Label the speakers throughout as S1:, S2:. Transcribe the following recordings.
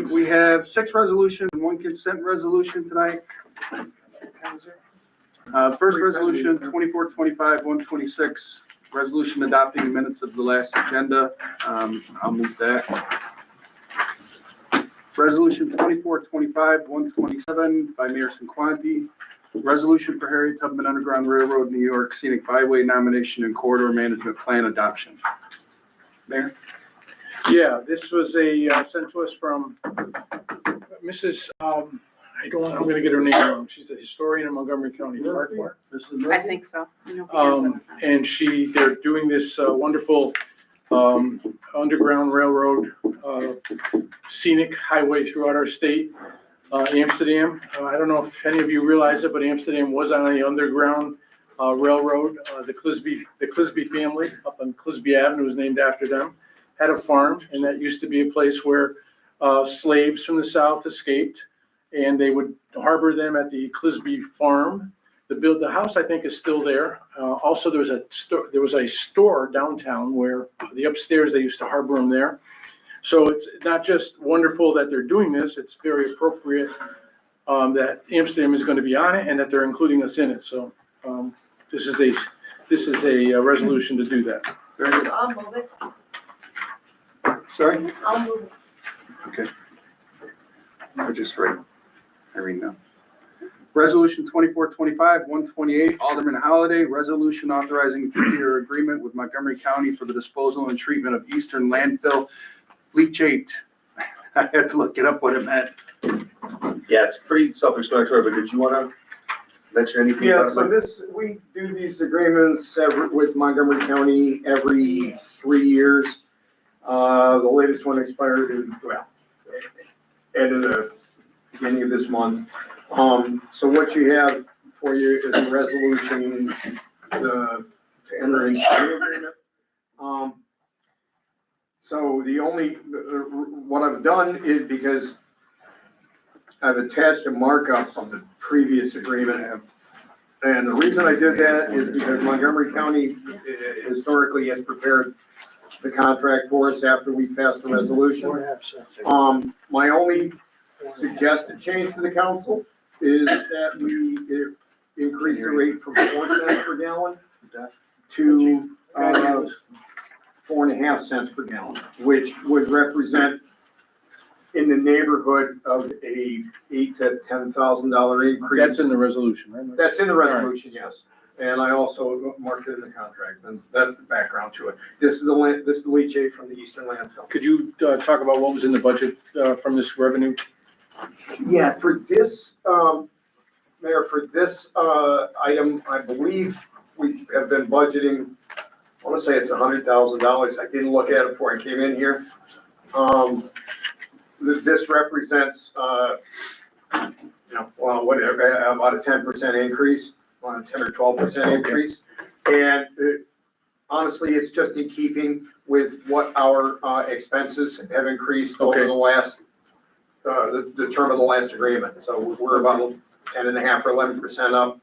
S1: we have 6 resolutions and 1 consent resolution tonight. First resolution, 2425-126, resolution adopting the minutes of the last agenda. I'll move that. Resolution 2425-127 by Mayor Cinquanti. Resolution for Harriet Tubman Underground Railroad, New York Scenic Byway nomination and corridor management plan adoption. Mayor?
S2: Yeah, this was sent to us from Mrs., I'm gonna get her name wrong. She's a historian in Montgomery County.
S3: I think so.
S2: And they're doing this wonderful underground railroad scenic highway throughout our state. Amsterdam, I don't know if any of you realize it, but Amsterdam was on the underground railroad. The Clisby family up on Clisby Avenue was named after them, had a farm, and that used to be a place where slaves from the South escaped, and they would harbor them at the Clisby farm. The house, I think, is still there. Also, there was a store downtown where the upstairs, they used to harbor them there. So it's not just wonderful that they're doing this, it's very appropriate that Amsterdam is going to be on it and that they're including us in it. So this is a resolution to do that.
S3: I'll move it.
S1: Sorry?
S3: I'll move it.
S1: Okay. I just read now. Resolution 2425-128, Alderman Holliday, resolution authorizing 3-year agreement with Montgomery County for the disposal and treatment of Eastern landfill leachate. I had to look it up what it meant.
S4: Yeah, it's pretty self-explanatory, but did you want to mention anything?
S5: Yeah, so we do these agreements with Montgomery County every 3 years. The latest one expired in, end of the beginning of this month. So what you have for you is a resolution to enter into the agreement. So what I've done is, because I've attached a markup from the previous agreement. And the reason I did that is because Montgomery County historically has prepared the contract for us after we passed the resolution. My only suggested change to the council is that we increase the rate from 4 cents per gallon to 4.5 cents per gallon, which would represent in the neighborhood of a $8,000 to $10,000 increase.
S2: That's in the resolution, right?
S5: That's in the resolution, yes. And I also marked it in the contract, and that's the background to it. This is the leachate from the Eastern landfill.
S2: Could you talk about what was in the budget from this revenue?
S5: Yeah, for this, Mayor, for this item, I believe we have been budgeting, I want to say it's $100,000. I didn't look at it before I came in here. This represents, whatever, about a 10% increase, on a 10 or 12% increase. And honestly, it's just in keeping with what our expenses have increased over the last, the term of the last agreement. So we're about 10.5 or 11% up.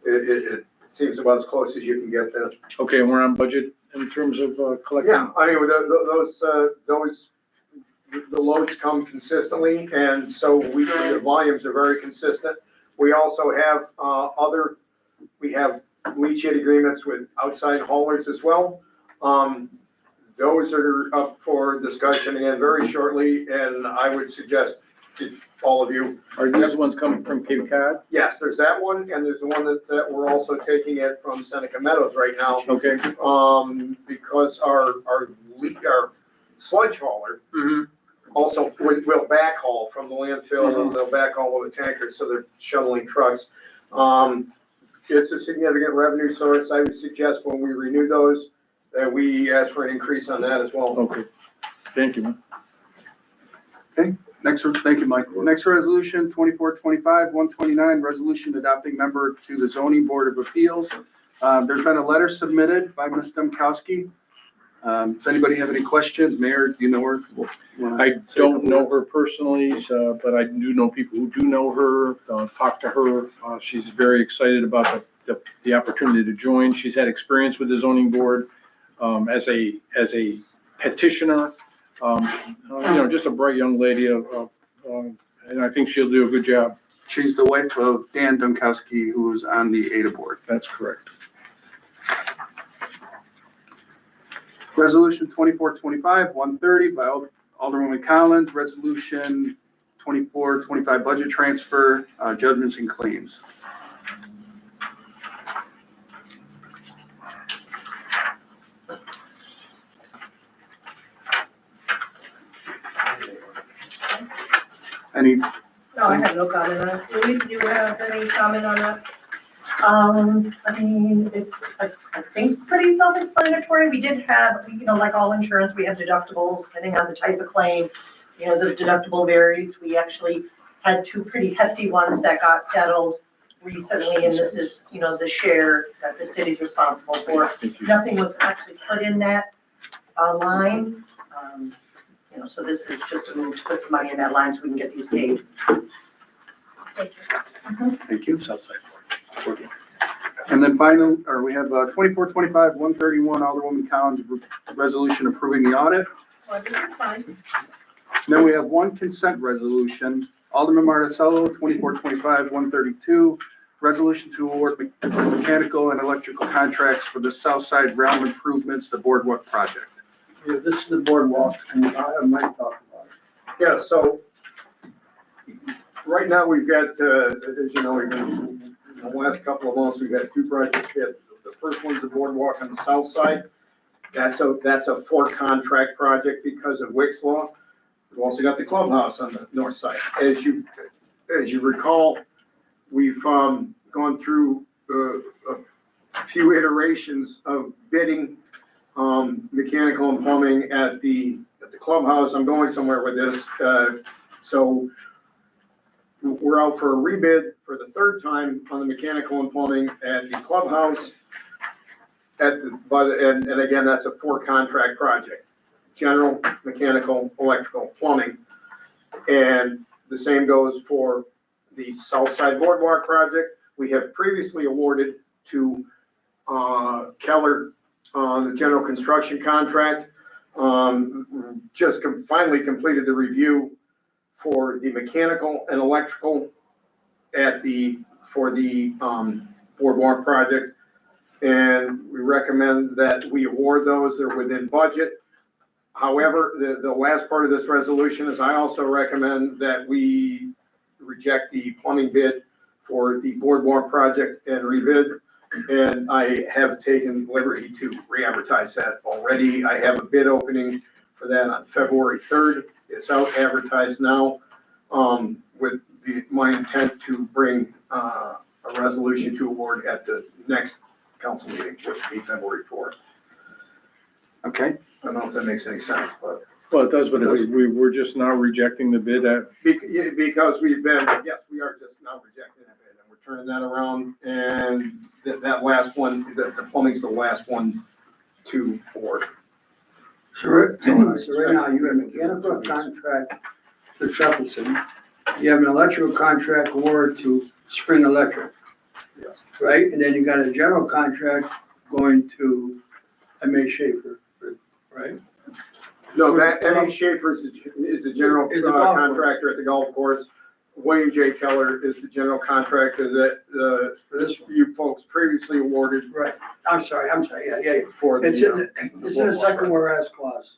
S5: It seems about as close as you can get there.
S2: Okay, and we're on budget in terms of collecting?
S5: Yeah, I mean, the loads come consistently, and so the volumes are very consistent. We also have we have leachate agreements with outside haulers as well. Those are up for discussion again very shortly, and I would suggest to all of you.
S2: Are these the ones coming from Cape Cod?
S5: Yes, there's that one, and there's the one that we're also taking it from Seneca Meadows right now.
S2: Okay.
S5: Because our sludge hauler also will backhaul from the landfill, they'll backhaul with the tankers, so they're shuttling trucks. It's a significant revenue source. I would suggest when we renew those, that we ask for an increase on that as well.
S2: Okay, thank you, man.
S1: Okay, thank you, Mike. Next resolution, 2425-129, resolution adopting member to the Zoning Board of Appeals. There's been a letter submitted by Ms. Demkowski. Does anybody have any questions? Mayor, do you know her?
S2: I don't know her personally, but I do know people who do know her, talk to her. She's very excited about the opportunity to join. She's had experience with the zoning board as a petitioner Just a bright young lady and I think she'll do a good job.
S1: She's the wife of Dan Dunkowski, who's on the ADA board.
S2: That's correct.
S1: Resolution 2425-130 by Alderwoman Collins, resolution 2425 budget transfer, judgments and claims. Any,
S3: No, I have no comment on it. Louise, do you have any comment on that?
S6: I mean, it's, I think, pretty self-explanatory. We did have, like all insurance, we have deductibles depending on the type of claim. The deductible varies. We actually had two pretty hefty ones that got settled recently, and this is, the share that the city's responsible for. Nothing was actually put in that line. So this is just a move to put some money in that line so we can get these paid.
S3: Thank you.
S1: thank you. And then we have 2425-131 Alderwoman Collins, resolution approving the audit.
S3: Well, this is fine.
S1: Then we have one consent resolution, Alderman Marticello, 2425-132, resolution to award mechanical and electrical contracts for the South Side Realm improvements, the Boardwalk project.
S7: Yeah, this is the boardwalk, and I have Mike talk about it.
S5: Yeah, so right now we've got, as you know, we've been, in the last couple of months, we've got two projects hit. The first one's the boardwalk on the south side. That's a for contract project because of Wick's Law. We've also got the clubhouse on the north side. As you recall, we've gone through a few iterations of bidding mechanical and plumbing at the clubhouse. I'm going somewhere with this. So we're out for a rebid for the third time on the mechanical and plumbing at the clubhouse. And again, that's a for contract project. General, mechanical, electrical, plumbing. And the same goes for the South Side Boardwalk project. We have previously awarded to Keller the general construction contract. Just finally completed the review for the mechanical and electrical for the boardwalk project. And we recommend that we award those. They're within budget. However, the last part of this resolution is I also recommend that we reject the plumbing bid for the boardwalk project and rebid. And I have taken liberty to re-advertise that already. I have a bid opening for that on February 3rd. It's out advertised now, with my intent to bring a resolution to award at the next council meeting, which will be February 4th.
S1: Okay,
S5: I don't know if that makes any sense, but.
S2: Well, it does, but we're just now rejecting the bid at,
S5: Because we are just now rejecting it, and we're turning that around, and that last one, the plumbing's the last one to award.
S7: So right now, you have a mechanical contract to Shuffleson. You have an electrical contract award to Spring Electric,
S5: Yes.
S7: right? And then you got a general contract going to M.A. Schaefer, right?
S5: No, that, M.A. Schaefer is the general
S7: Is the golf course.
S5: contractor at the golf course. William J. Keller is the general contractor that,
S7: For this one.
S5: you folks previously awarded
S7: Right. I'm sorry, yeah.
S5: for the.
S7: It's in the second whereas clause.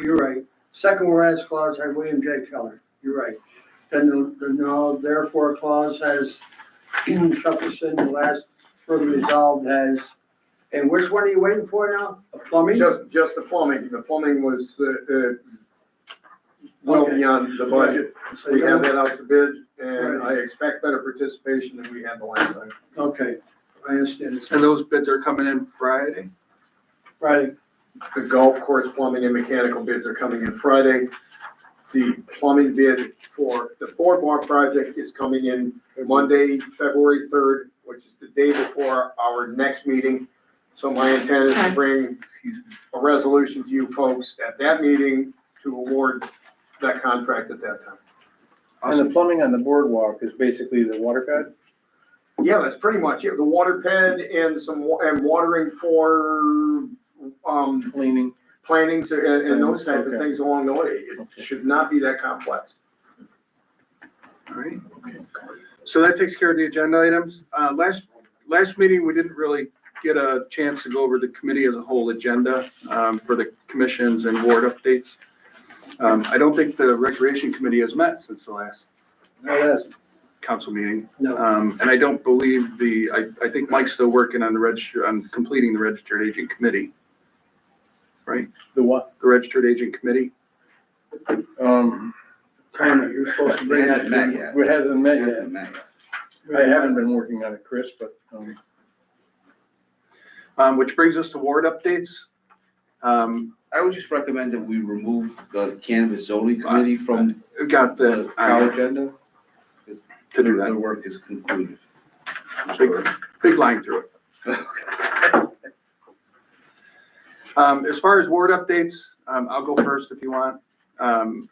S7: You're right. Second whereas clause had William J. Keller. You're right. Then the now therefore clause has Shuffleson, the last further resolved has, and which one are you waiting for now? A plumbing?
S5: Just the plumbing. The plumbing was, well
S7: Okay.
S5: beyond the budget.
S7: So
S5: We
S7: you
S5: have
S7: have
S5: that out to bid, and
S7: Right.
S5: I expect better participation than we had the last time.
S7: Okay, I understand this.
S1: and those bids are coming in Friday?
S7: Friday,
S5: The golf course plumbing and mechanical bids are coming in Friday. The plumbing bid for the boardwalk project is coming in Monday, February 3rd, which is the day before our next meeting. So my intent is to bring a resolution to you folks at that meeting to award that contract at that time.
S2: and the plumbing on the boardwalk is basically the water pad?
S5: Yeah, that's pretty much it. The water pad and and watering for,
S2: Cleaning.
S5: plantings and those type of
S2: Okay.
S5: things along the way. It should not be that complex.
S1: All right. So that takes care of the agenda items. Last meeting, we didn't really get a chance to go over the committee as a whole agenda for the commissions and ward updates. I don't think the recreation committee has met since the last
S7: No, that's,
S1: council meeting.
S7: no.
S1: And I don't believe I think Mike's still working on on completing the registered agent committee, right?
S2: The what?
S1: The registered agent committee.
S7: Kramer, you're supposed to bring that to me.
S2: It hasn't met yet. I haven't been working on it, Chris, but,
S1: Which brings us to ward updates.
S8: I would just recommend that we remove the cannabis zoning committee from
S1: We got
S8: the our agenda.
S1: to do
S8: The
S1: that.
S8: work is concluded.
S1: Big line through it. As far as ward updates, I'll go first if you want,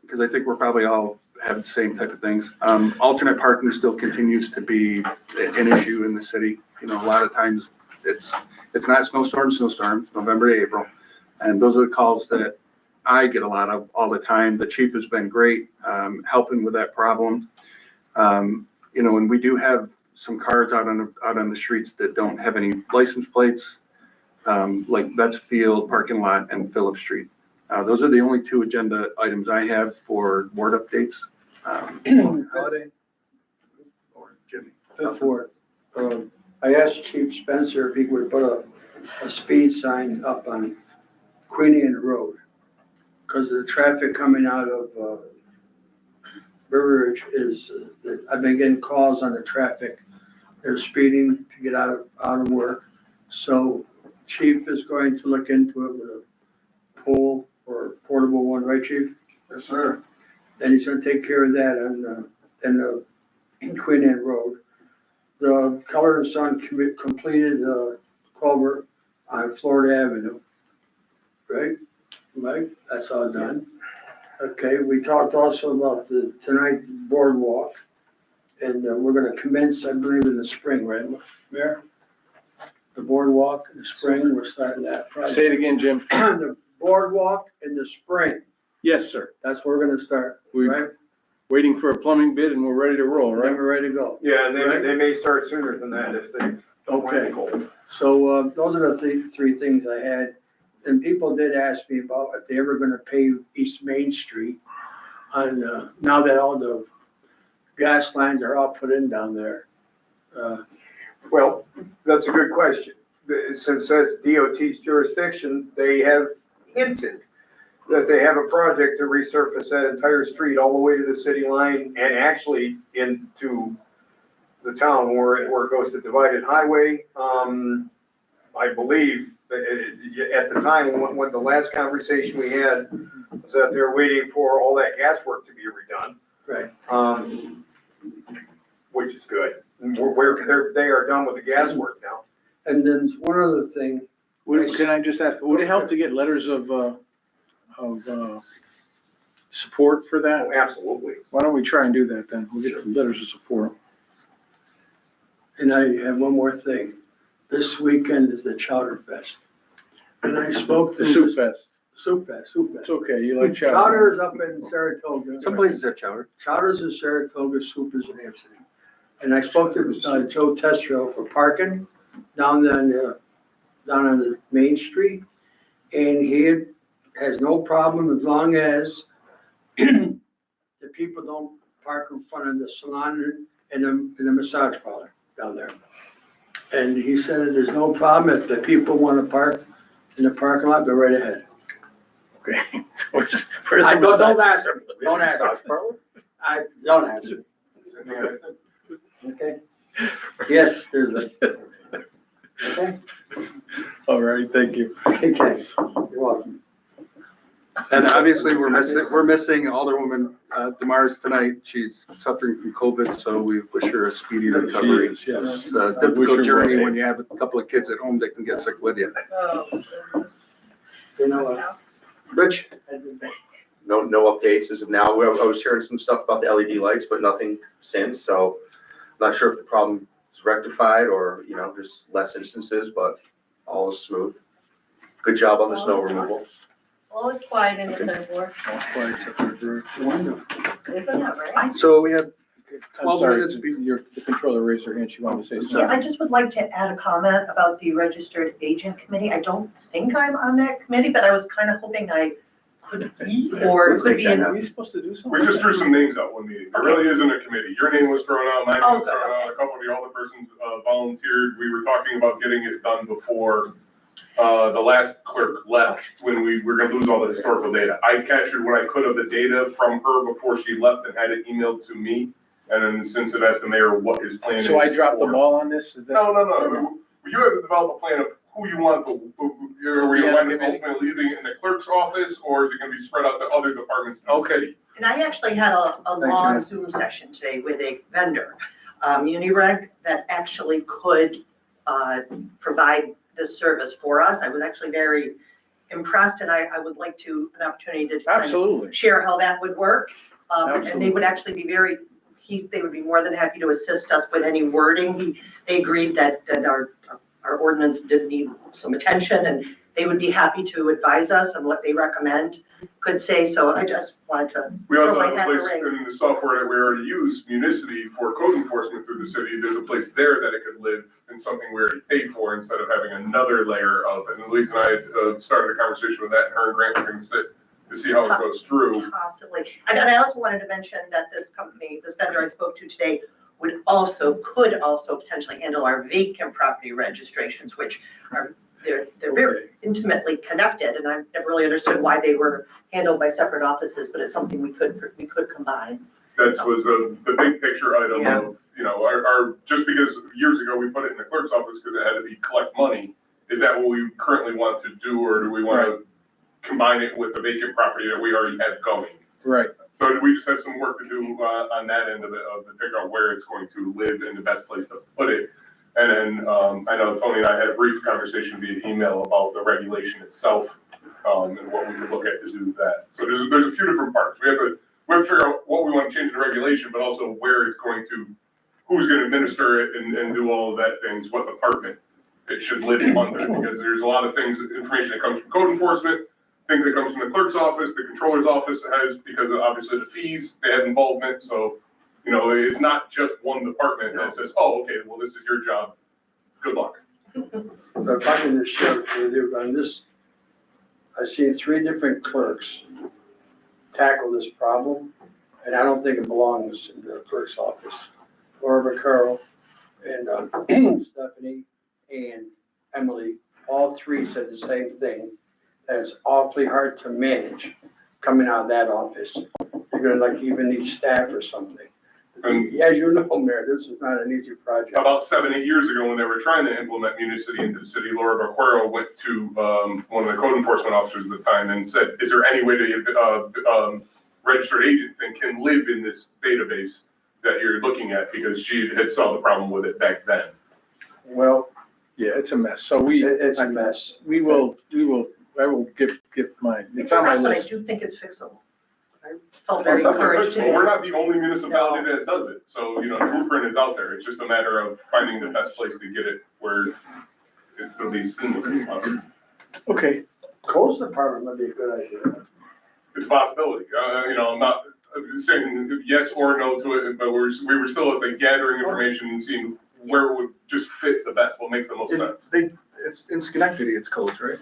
S1: because I think we're probably all have the same type of things. Alternate parking still continues to be an issue in the city. You know, a lot of times it's not snowstorms, November to April. And those are the calls that I get a lot of all the time. The chief has been great, helping with that problem. You know, and we do have some cars out on the streets that don't have any license plates, like Betts Field parking lot and Phillip Street. Those are the only two agenda items I have for ward updates. Holiday or Jimmy?
S7: Fifth Ward. I asked Chief Spencer if he would put a speed sign up on Queen Anne Road. Because the traffic coming out of River Ridge is, I've been getting calls on the traffic. They're speeding to get out of work. So Chief is going to look into it with a pole or portable one, right, Chief?
S5: Yes, sir.
S7: Then he's gonna take care of that on Queen Anne Road. The Color and Sun completed the culvert on Florida Avenue. Right, Mike? That's all done. Okay, we talked also about tonight boardwalk. And we're gonna commence, I believe, in the spring, right, Mayor? The boardwalk in the spring, we're starting that project.
S2: say it again, Jim.
S7: The boardwalk in the spring,
S2: Yes, sir.
S7: that's where we're gonna start,
S2: We're
S7: right?
S2: waiting for a plumbing bid and we're ready to roll,
S7: Then
S2: right?
S7: we're ready to go.
S5: Yeah,
S7: Right.
S5: they may start sooner than that if they.
S7: Okay, so those are the three things I had. And people did ask me about if they ever gonna pave East Main Street on, now that all the gas lines are all put in down there.
S5: Well, that's a good question. Since that's DOT's jurisdiction, they have hinted that they have a project to resurface that entire street all the way to the city line and actually into the town where it goes to divided highway. I believe at the time, when the last conversation we had was that they're waiting for all that gas work to be redone.
S7: Right.
S5: Which is good. They are done with the gas work now.
S7: And then one other thing,
S2: Can I just ask, would it help to get letters of support for that?
S5: Oh, absolutely.
S2: Why don't we try and do that then? We'll get some letters of support.
S7: and I have one more thing. This weekend is the Chowder Fest. And I spoke to.
S2: The Soup Fest.
S7: Soup Fest.
S2: It's okay, you like chowder.
S7: Chowder is up in Saratoga.
S1: Some places have chowder.
S7: Chowder's in Saratoga, Soup is in Amsterdam. And I spoke to Joe Testro for parking down on the Main Street. And he has no problem as long as the people don't park in front of the salon and the massage parlor down there. And he said that there's no problem if the people want to park in the parking lot, go right ahead.
S2: Okay. Where's
S7: I
S2: the
S7: don't
S2: massage?
S7: ask me, don't ask me. Don't ask me. Okay? Yes, there's a. Okay?
S2: All right, thank you.
S7: Okay, thanks. You're welcome.
S1: And obviously, we're missing Alderwoman Demars tonight. She's suffering from COVID, so we wish her a speedy recovery.
S2: She is, yes.
S1: It's a
S2: Wish her
S1: difficult journey
S2: well.
S1: when you have a couple of kids at home that can get sick with you.
S3: Oh, goodness.
S7: You know what?
S1: Rich?
S4: No updates as of now. I was hearing some stuff about the LED lights, but nothing since, so I'm not sure if the problem is rectified or, just less instances, but all is smooth. Good job on the snow removal.
S3: All is quiet in the third floor.
S7: Wonderful.
S3: Isn't that right?
S1: So we have
S2: I'm
S1: 12
S2: sorry,
S1: minutes before.
S2: the controller raised her hand, she wanted to say
S6: Yeah,
S2: something.
S6: I just would like to add a comment about the registered agent committee. I don't think I'm on that committee, but I was kind of hoping I could be, or could be in.
S2: Are we supposed to do something?
S9: We just threw some names out one meeting. There really isn't a committee. Your name was thrown out, my name
S6: Oh,
S9: was
S6: good,
S9: thrown out, a couple of the other persons volunteered. We were talking about getting it done before the last clerk left, when we were gonna lose all the historical data. I captured what I could of the data from her before she left and had it emailed to me. And then since it asked the mayor what his plan is.
S2: So I dropped the
S9: for-
S2: ball on this, is that?
S9: No. You have to develop a plan of who you want to, are we
S2: Yeah,
S9: going to
S2: maybe.
S9: ultimately leaving it in the clerk's office, or is it gonna be spread out to other departments in the
S2: Okay.
S9: city?
S6: And I actually had a
S1: you,
S6: long
S1: ma'am.
S6: Zoom session today with a vendor, Unireg, that actually could provide this service for us. I was actually very impressed, and I would like to, an opportunity to kind of
S2: Absolutely.
S6: share how that would work. And they
S2: Absolutely.
S6: would actually be very, they would be more than happy to assist us with any wording. They agreed that our ordinance did need some attention, and they would be happy to advise us on what they recommend, could say. So I just wanted to.
S9: We also
S6: throw my
S9: have a
S6: hat in the
S9: place
S6: ring.
S9: in the software that we already use, Municity, for code enforcement through the city. There's a place there that it could live in something we already pay for, instead of having another layer of, and Elise and I had started a conversation with that, and her and Grant were gonna sit to see how it goes through.
S6: Possibly. And I also wanted to mention that this company, this vendor I spoke to today, could also potentially handle our vacant property registrations, which are, they're very intimately connected, and I've never really understood why they were handled by separate offices, but it's something we could combine.
S9: That was the big picture item
S6: Yeah.
S9: of, our, just because years ago we put it in the clerk's office because it had to be collect money, is that what we currently want to do, or do we want to combine it with the vacant property that we already have going?
S2: Right.
S9: So we just have some work to do on that end of it, to figure out where it's going to live and the best place to put it. And then, I know Tony and I had a brief conversation via email about the regulation itself, and what we could look at to do that. So there's a few different parts. We have to figure out what we want to change in the regulation, but also where it's going to, who's going to administer it and do all of that things, what department it should live under, because there's a lot of things, information that comes from code enforcement, things that comes from the clerk's office, the controller's office has, because of obviously the fees, they have involvement, so, it's not just one department that says, oh, okay, well, this is your job, good luck.
S7: So if I can just share with you on this, I've seen 3 different clerks tackle this problem, and I don't think it belongs in the clerk's office. Laura Vaccaro and Stephanie and Emily, all 3 said the same thing, that it's awfully hard to manage coming out of that office. You're gonna even need staff or something.
S9: And-
S7: As you know, Mayor, this is not an easy project.
S9: About 7, 8 years ago, when they were trying to implement Municity into the city, Laura Vaquero went to one of the code enforcement officers at the time and said, is there any way the registered agent thing can live in this database that you're looking at? Because she had saw the problem with it back then.
S7: Well,
S2: Yeah, it's a mess. So
S7: it's a mess.
S2: I will get mine.
S6: It's
S2: It's
S6: a
S2: on my
S6: mess, but I
S2: list.
S6: do think it's fixable. I felt very
S9: It's not
S6: encouraged.
S9: fixable. We're not the only municipality that does it, so, the blueprint is out there. It's just a matter of finding the best place to get it where it'll be seamless.
S2: Okay,
S7: Codes department might be a good idea.
S9: It's a possibility. I'm not saying yes or no to it, but we were still at the gathering information and seeing where it would just fit the best, what makes the most sense.
S1: It's in Schenectady, it's codes, right?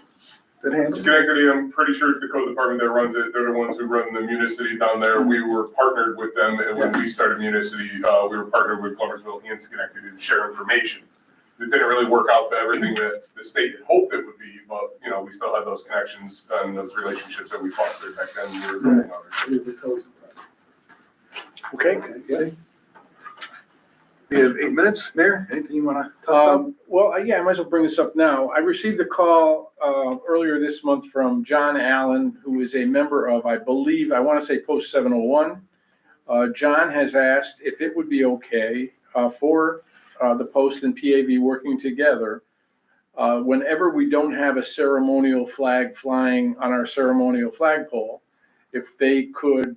S1: That handles it?
S9: Schenectady, I'm pretty sure it's the code department that runs it. They're the ones who run the Municity down there. We were partnered with them, and when we started Municity, we were partnered with Gloversville and Schenectady to share information. It didn't really work out to everything that the state had hoped it would be, but, we still had those connections and those relationships that we fostered back then. We were building others.
S2: okay.
S1: We have 8 minutes, Mayor, anything you want to talk about?
S2: Well, yeah, I might as well bring this up now. I received a call earlier this month from John Allen, who is a member of, I believe, I want to say Post 701. John has asked if it would be okay for the Post and PAV working together whenever we don't have a ceremonial flag flying on our ceremonial flagpole, if they could,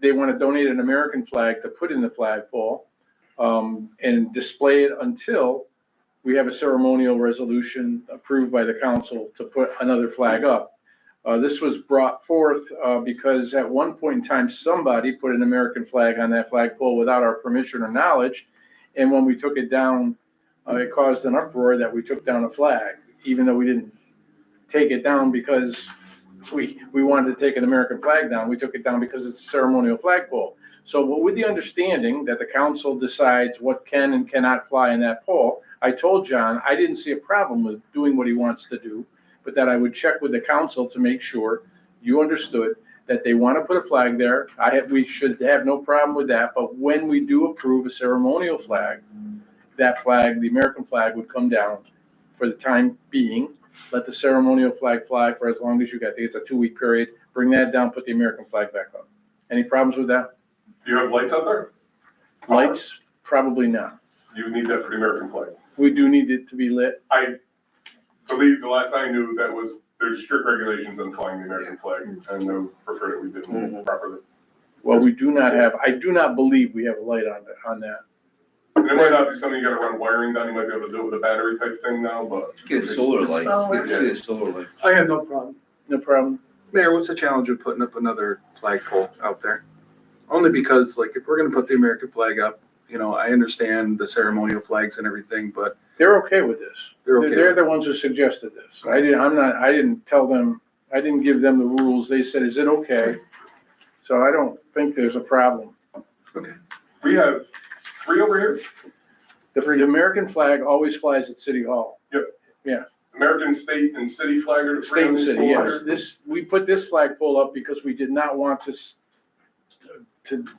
S2: they want to donate an American flag to put in the flagpole and display it until we have a ceremonial resolution approved by the council to put another flag up. This was brought forth because at one point in time, somebody put an American flag on that flagpole without our permission or knowledge. And when we took it down, it caused an uproar that we took down a flag, even though we didn't take it down because we wanted to take an American flag down. We took it down because it's a ceremonial flagpole. So with the understanding that the council decides what can and cannot fly in that pole, I told John I didn't see a problem with doing what he wants to do, but that I would check with the council to make sure you understood that they want to put a flag there. We should have no problem with that, but when we do approve a ceremonial flag, that flag, the American flag, would come down for the time being. Let the ceremonial flag fly for as long as you got. I think it's a 2-week period. Bring that down, put the American flag back up. Any problems with that?
S9: Do you have lights out there?
S2: Lights? Probably not.
S9: You would need that for the American flag.
S2: We do need it to be lit.
S9: I believe the last I knew that was, there's strict regulations on flying the American flag, and they would prefer that we did it properly.
S2: Well, we do not have, I do not believe we have a light on that.
S9: And it might not be something you gotta run wiring down, you might be able to do it with a battery type thing now, but.
S8: Get a solar light.
S3: Solar.
S8: Get a solar light.
S7: I have no problem.
S2: No problem.
S1: Mayor, what's the challenge with putting up another flagpole out there? Only because, like, if we're gonna put the American flag up, you know, I understand the ceremonial flags and everything, but
S2: They're okay with this.
S1: they're okay.
S2: They're the ones who suggested this. I didn't tell them, I didn't give them the rules. They said, is it okay? So I don't think there's a problem.
S9: We have 3 over here,
S2: The American flag always flies at City Hall.
S9: American state and city flag are.
S2: State and city, yes. We put this flagpole up because we did not want to,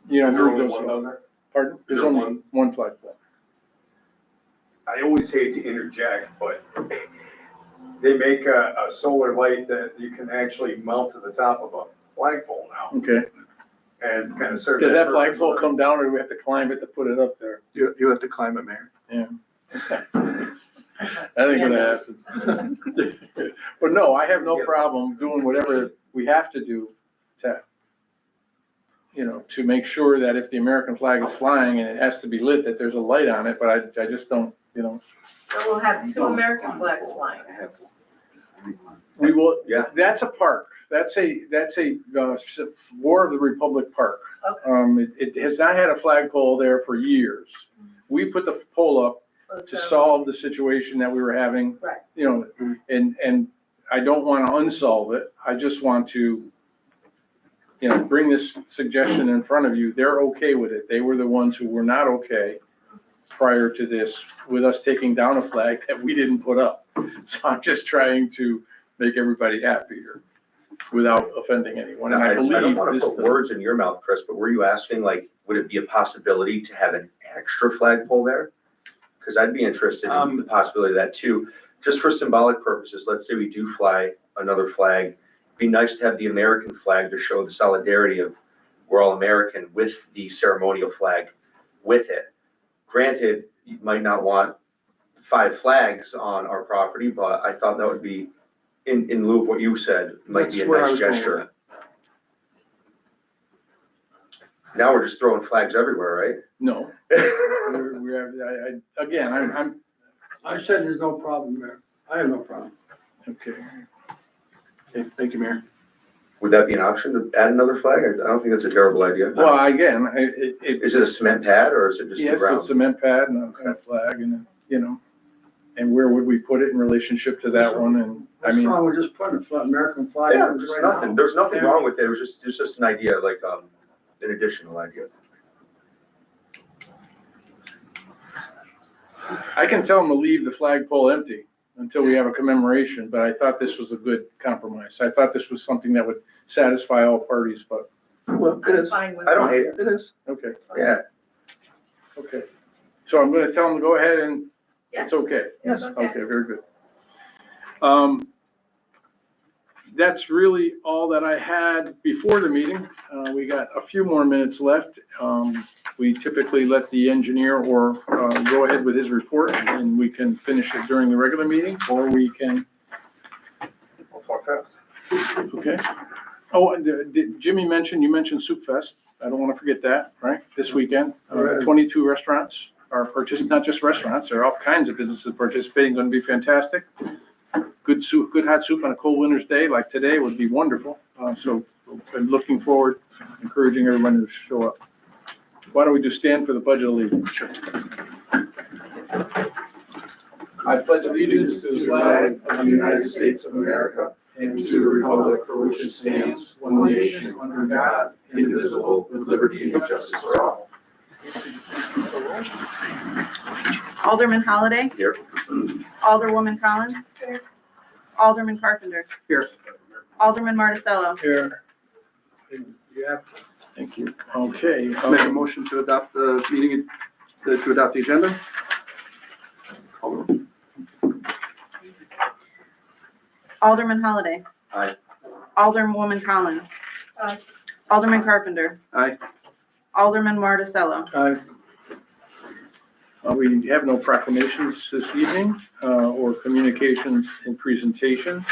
S2: you know,
S9: Is there
S2: move
S9: only
S2: those.
S9: one down there?
S2: Pardon? There's
S9: there
S2: only one flagpole.
S5: I always hate to interject, but they make a solar light that you can actually mount to the top of a flagpole now
S2: Okay.
S5: and kind of serve.
S2: Does that
S5: purpose.
S2: flagpole come down or do we have to climb it to put it up there?
S1: You have to climb it, Mayor.
S2: That ain't gonna happen. But no, I have no problem doing whatever we have to do to, you know, to make sure that if the American flag is flying and it has to be lit, that there's a light on it, but I just don't, you know.
S3: So we'll have 2 American flags flying.
S2: We will,
S4: Yeah.
S2: that's a park. That's a War of the Republic park.
S3: Okay.
S2: It has not had a flagpole there for years. We put the pole up to solve the situation that we were having.
S3: Right.
S2: You know, and I don't want to unsolve it. I just want to, you know, bring this suggestion in front of you. They're okay with it. They were the ones who were not okay prior to this with us taking down a flag that we didn't put up. So I'm just trying to make everybody happy here without offending anyone. And I
S4: I don't
S2: believe
S4: wanna
S2: this.
S4: put words in your mouth, Chris, but were you asking, like, would it be a possibility to have an extra flagpole there? Because I'd be interested in the possibility of that too, just for symbolic purposes. Let's say we do fly another flag. It'd be nice to have the American flag to show the solidarity of we're all American with the ceremonial flag with it. Granted, you might not want 5 flags on our property, but I thought that would be, in lieu of what you said, might be
S1: That's
S4: a
S1: where I
S4: nice
S1: was going with
S4: gesture. Now we're just throwing flags everywhere, right?
S2: No. Again, I'm,
S7: I said there's no problem there. I have no problem.
S2: okay.
S1: Okay, thank you, Mayor.
S4: Would that be an option to add another flag? I don't think that's a terrible idea.
S2: Well, again,
S4: Is it a cement pad or is it just the
S2: yes, a
S4: ground?
S2: cement pad and a flag and, you know, and where would we put it in relationship to that one? And I
S7: What's
S2: mean,
S7: wrong with just putting a American flag
S4: Yeah,
S7: on
S4: just
S7: right
S4: nothing.
S7: now?
S4: There's nothing wrong with it. It's just an idea, like, an additional idea.
S2: I can tell them to leave the flagpole empty until we have a commemoration, but I thought this was a good compromise. I thought this was something that would satisfy all parties, but,
S1: Well, it
S3: I'm
S1: is.
S3: fine with
S4: I don't
S3: that.
S4: hate it.
S1: It is.
S2: okay,
S4: Yeah.
S2: okay. So I'm gonna tell them to go ahead and
S3: Yeah.
S2: it's okay.
S1: Yes.
S3: Okay.
S2: Okay, very good. That's really all that I had before the meeting. We got a few more minutes left. We typically let the engineer or go ahead with his report and we can finish it during the regular meeting, or we can,
S9: I'll talk fast.
S2: okay? Oh, and did Jimmy mention, you mentioned Soup Fest. I don't want to forget that, right? This weekend,
S7: Right.
S2: 22 restaurants are not just restaurants, there are all kinds of businesses participating, going to be fantastic. good soup, good hot soup on a cold winter's day like today would be wonderful. So I'm looking forward, encouraging everyone to show up. Why don't we just stand for the Pledge of Allegiance? Sure. I pledge allegiance to the flag of the United States of America and to the republic for which it stands, one nation, under God, indivisible, with liberty and justice for all.
S10: Alderman Holliday.
S4: Here.
S10: Alderwoman Collins.
S3: Here.
S10: Alderman Carpenter.
S1: Here.
S10: Alderman Marticello.
S7: Here. Yeah.
S2: Thank you. Okay.
S1: Make a motion to adopt the meeting, to adopt the agenda.
S10: Alderman Holliday.
S4: Aye.
S10: Alderwoman Collins.
S3: Aye.
S10: Alderman Carpenter.
S1: Aye.
S10: Alderman Marticello.
S7: Aye.
S2: We have no proclamations this evening or communications and presentations.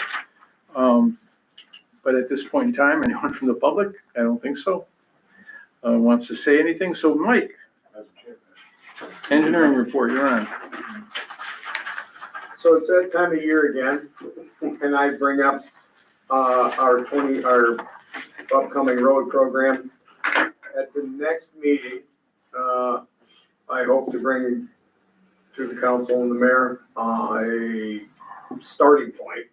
S2: But at this point in time, anyone from the public? I don't think so. Wants to say anything? So Mike, engineering report, you're on.
S5: So it's that time of year again, and I bring up, our upcoming road program. At the next meeting, I hope to bring to the council and the mayor, a starting point,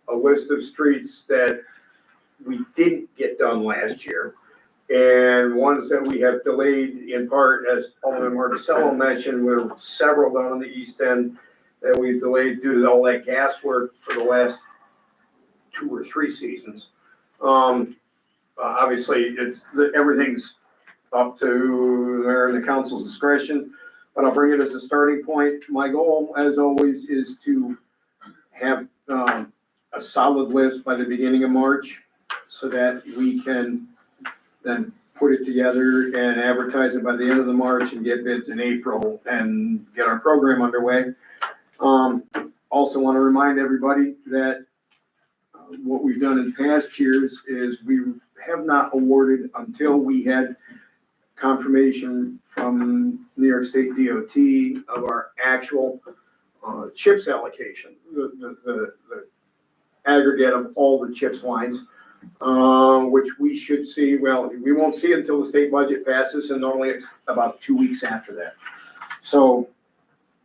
S5: a list of streets that we didn't get done last year. And ones that we have delayed in part, as Alderman Marticello mentioned, there were several down on the east end that we delayed due to all that gas work for the last 2 or 3 seasons. Obviously, everything's up to the mayor and the council's discretion, but I'll bring it as a starting point. My goal, as always, is to have a solid list by the beginning of March so that we can then put it together and advertise it by the end of the March and get bids in April and get our program underway. Also want to remind everybody that what we've done in past years is we have not awarded until we had confirmation from New York State DOT of our actual CHIPS allocation, the aggregate of all the CHIPS lines, which we should see, well, we won't see it until the state budget passes, and normally it's about 2 weeks after that. So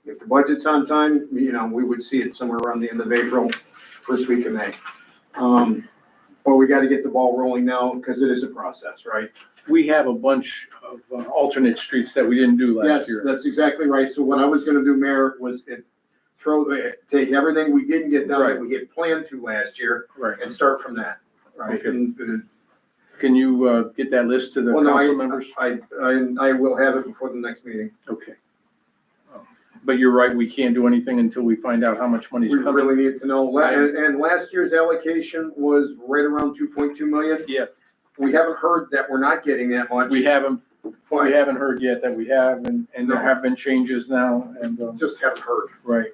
S5: if the budget's on time, we would see it somewhere around the end of April, first week of May. But we got to get the ball rolling now because it is a process, right?
S2: We have a bunch of alternate streets that we didn't do last
S5: Yes,
S2: year.
S5: that's exactly right. So what I was gonna do, Mayor, was take everything we didn't get done that we had planned to last year
S2: Right.
S5: and start from that, right?
S2: Okay.
S5: And,
S2: Can you get that list to the
S5: well, no,
S2: council members?
S5: I will have it before the next meeting.
S2: Okay. But you're right, we can't do anything until we find out how much money's
S5: We
S2: coming.
S5: really need to know, and last year's allocation was right around 2.2 million.
S2: Yeah,
S5: We haven't heard that we're not getting that much.
S2: we haven't
S5: but
S2: heard yet that we have, and there have been changes now, and,
S5: Just haven't heard.
S2: right.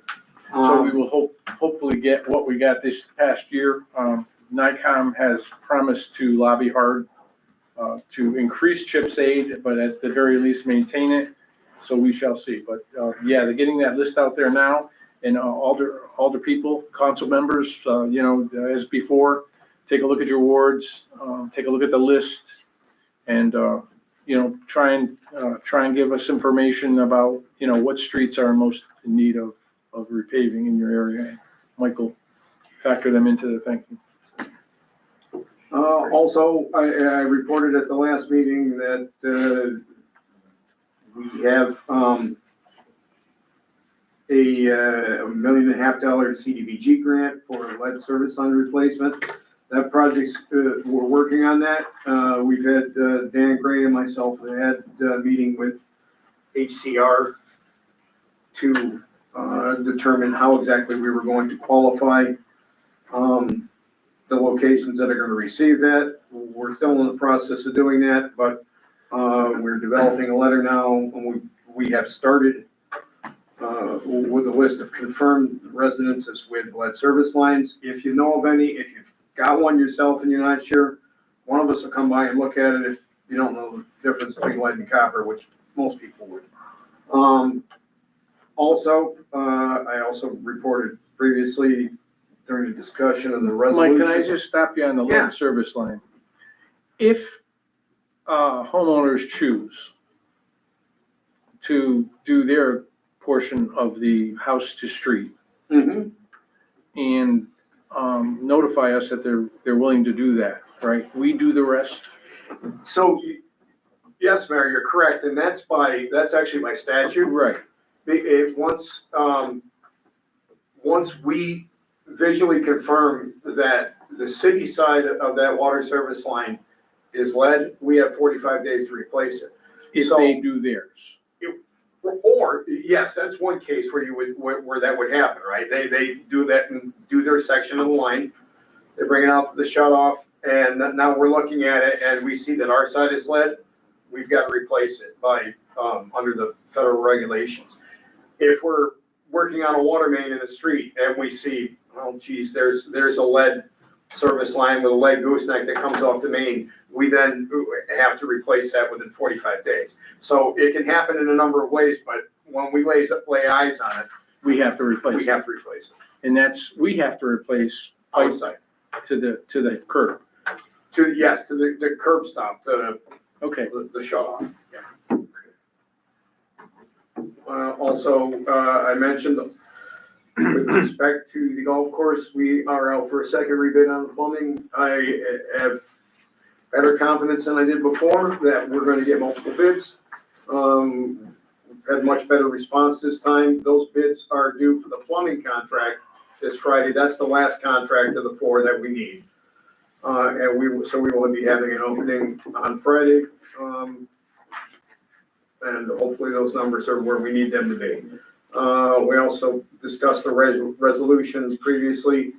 S2: So we will hopefully get what we got this past year. NICOM has promised to lobby hard to increase CHIPS aid, but at the very least maintain it. So we shall see. But yeah, they're getting that list out there now, and alder people, council members, as before, take a look at your wards, take a look at the list, and try and give us information about what streets are most in need of repaving in your area. Michael, factor them into the thinking.
S5: Also, I reported at the last meeting that we have $1.5 million CDBG grant for lead service line replacement. That project's, we're working on that. We've had Dan Gray and myself had a meeting with HCR to determine how exactly we were going to qualify the locations that are going to receive that. We're still in the process of doing that, but we're developing a letter now, and we have started with a list of confirmed residences with lead service lines. If you know of any, if you've got one yourself and you're not sure, one of us will come by and look at it if you don't know the difference between lead and copper, which most people would. Also, I also reported previously during the discussion of the
S2: Mike,
S5: resolution.
S2: can I just stop you on the
S5: Yeah.
S2: lead service line? If homeowners choose to do their portion of the house to street
S5: Mhm.
S2: and notify us that they're willing to do that, right? We do the rest?
S5: So, yes, Mayor, you're correct, and that's actually by statute.
S2: Right.
S5: Once we visually confirm that the city side of that water service line is lead, we have 45 days to replace it.
S2: If they do theirs.
S5: Or, yes, that's one case where where that would happen, right? They do that and do their section of the line. They bring it out to the shut off, and now we're looking at it and we see that our side is lead. We've got to replace it by, under the federal regulations. If we're working on a water main in the street and we see, oh geez, there's a lead service line with a lead gooseneck that comes off the main, we then have to replace that within 45 days. So it can happen in a number of ways, but when we lay eyes on it,
S2: We have to replace
S5: we
S2: it.
S5: have to replace it.
S2: And we have to replace pipe
S5: Outside,
S2: to the curb.
S5: to the curb stop,
S2: Okay.
S5: the shut off. Also, I mentioned with respect to the golf course, we are out for a second rebid on the plumbing. I have better confidence than I did before that we're gonna get multiple bids. Had much better response this time. Those bids are due for the plumbing contract this Friday. That's the last contract of the 4 that we need. And we will be having an opening on Friday. And hopefully those numbers are where we need them to be. We also discussed the resolutions previously,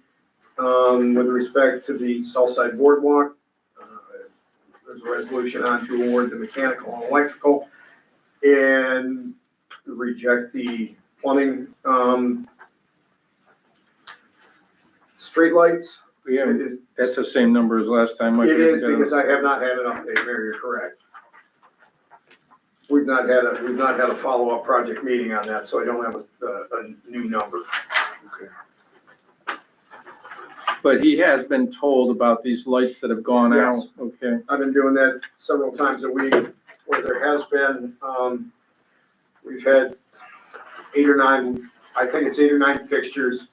S5: with respect to the Southside Boardwalk. There's a resolution on to award the mechanical and electrical and reject the plumbing, streetlights.
S2: Yeah, that's the same number as last time. Mike.
S5: It is because I have not had an update, Mayor, you're correct. We've not had a follow-up project meeting on that, so I don't have a new number.
S2: But he has been told about these lights that have gone out,
S5: Yes.
S2: okay?
S5: I've been doing that several times a week, where there has been, we've had 8 or 9, I think it's 8 or 9 fixtures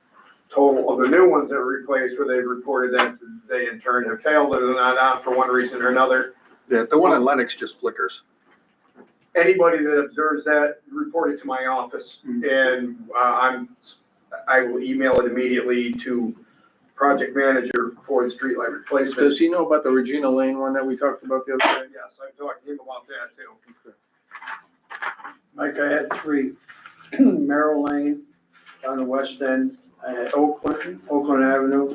S5: total of the new ones that were replaced, where they've reported that they in turn have failed, or they're not on for one reason or another.
S1: Yeah, the one in Lennox just flickers.
S5: Anybody that observes that, report it to my office, and I will email it immediately to project manager for the streetlight replacement.
S2: Does he know about the Regina Lane one that we talked about the other day?
S5: Yes, I've talked to him about that too.
S7: Mike, I had 3. Merrill Lane on the west end, Oakland Avenue,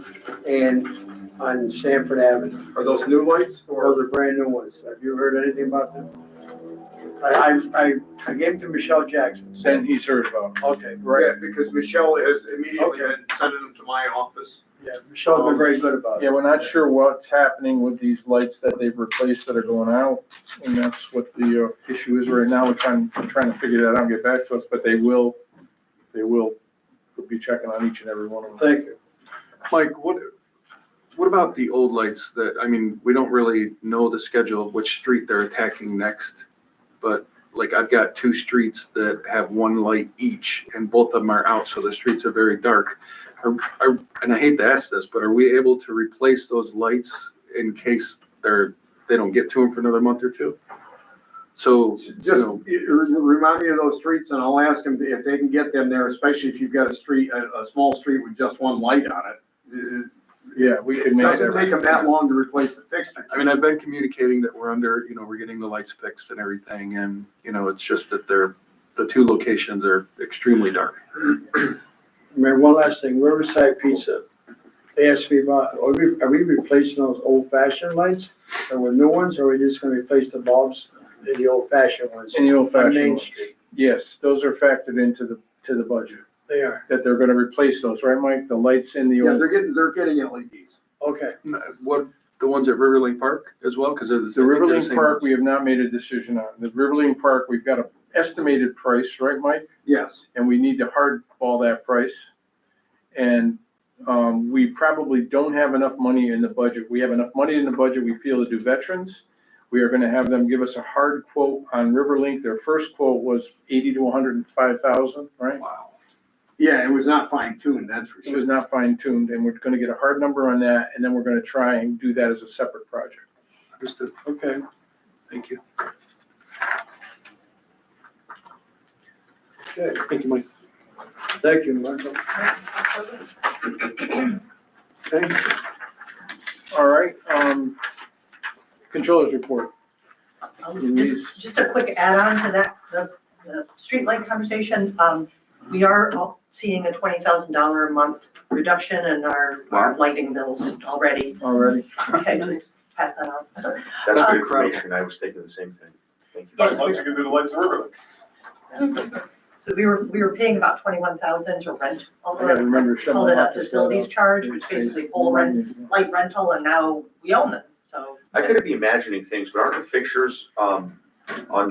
S7: and on Sanford Avenue.
S5: Are those new lights or?
S7: Those are brand new ones. Have you heard anything about them? I gave them to Michelle Jackson.
S2: Then he's heard about it.
S7: Okay,
S5: Yeah, because Michelle has immediately been sending them to my office.
S7: yeah, Michelle's been very good about it.
S2: Yeah, we're not sure what's happening with these lights that they've replaced that are going out. And that's what the issue is right now. We're trying to figure that out and get back to us, but they will be checking on each and every one of them.
S7: Thank you.
S1: Mike, what about the old lights that, I mean, we don't really know the schedule of which street they're attacking next, but like I've got 2 streets that have 1 light each and both of them are out, so the streets are very dark. And I hate to ask this, but are we able to replace those lights in case they don't get to them for another month or 2? So,
S5: Just remind me of those streets and I'll ask them if they can get them there, especially if you've got a small street with just 1 light on it.
S2: Yeah, we
S5: It
S2: can make
S5: doesn't
S2: that.
S5: take them that long to replace the fixture.
S1: I mean, I've been communicating that we're getting the lights fixed and everything, and, it's just that the 2 locations are extremely dark.
S7: Mayor, one last thing, Riverside Pizza. They asked me about, are we replacing those old fashioned lights? Or with new ones, or are we just gonna replace the bulbs in the old fashioned ones?
S2: In the old
S7: On Main
S2: fashioned,
S7: Street,
S2: yes, those are factored into the budget,
S7: they are,
S2: that they're gonna replace those, right, Mike? The lights in the
S5: Yeah,
S2: old,
S5: they're getting LEDs.
S7: okay.
S1: What, the ones at Riverlink Park as well? Because
S2: the Riverlink Park, we have not made a decision on. The Riverlink Park, we've got an estimated price, right, Mike?
S5: Yes.
S2: And we need to hardball that price. And we probably don't have enough money in the budget. We have enough money in the budget, we feel, to do veterans. We are gonna have them give us a hard quote on Riverlink. Their first quote was 80 to 105,000, right?
S5: Wow. Yeah, it was not fine tuned, that's for
S2: It
S5: sure.
S2: was not fine tuned, and we're gonna get a hard number on that, and then we're gonna try and do that as a separate project.
S1: Understood.
S2: Okay.
S1: Thank you.
S7: Okay,
S1: Thank you, Mike.
S7: thank you, Michael. Thank you.
S2: All right, controllers report.
S6: Just a quick add-on to that, the streetlight conversation, we are all seeing a $20,000 a month reduction in our lighting bills already.
S2: Already.
S6: Okay, just pass that on.
S4: That's good
S1: Incredible.
S4: information. I was thinking the same thing. Thank you.
S9: 5 months you can do the lights in Riverlink.
S6: So we were paying about 21,000 to rent all
S2: I gotta
S6: the,
S2: remember shutting
S6: called
S2: my
S6: it a
S2: office
S6: facilities
S2: light off.
S6: charge, which basically full light rental, and now we own them, so.
S4: I could be imagining things, but aren't the fixtures, on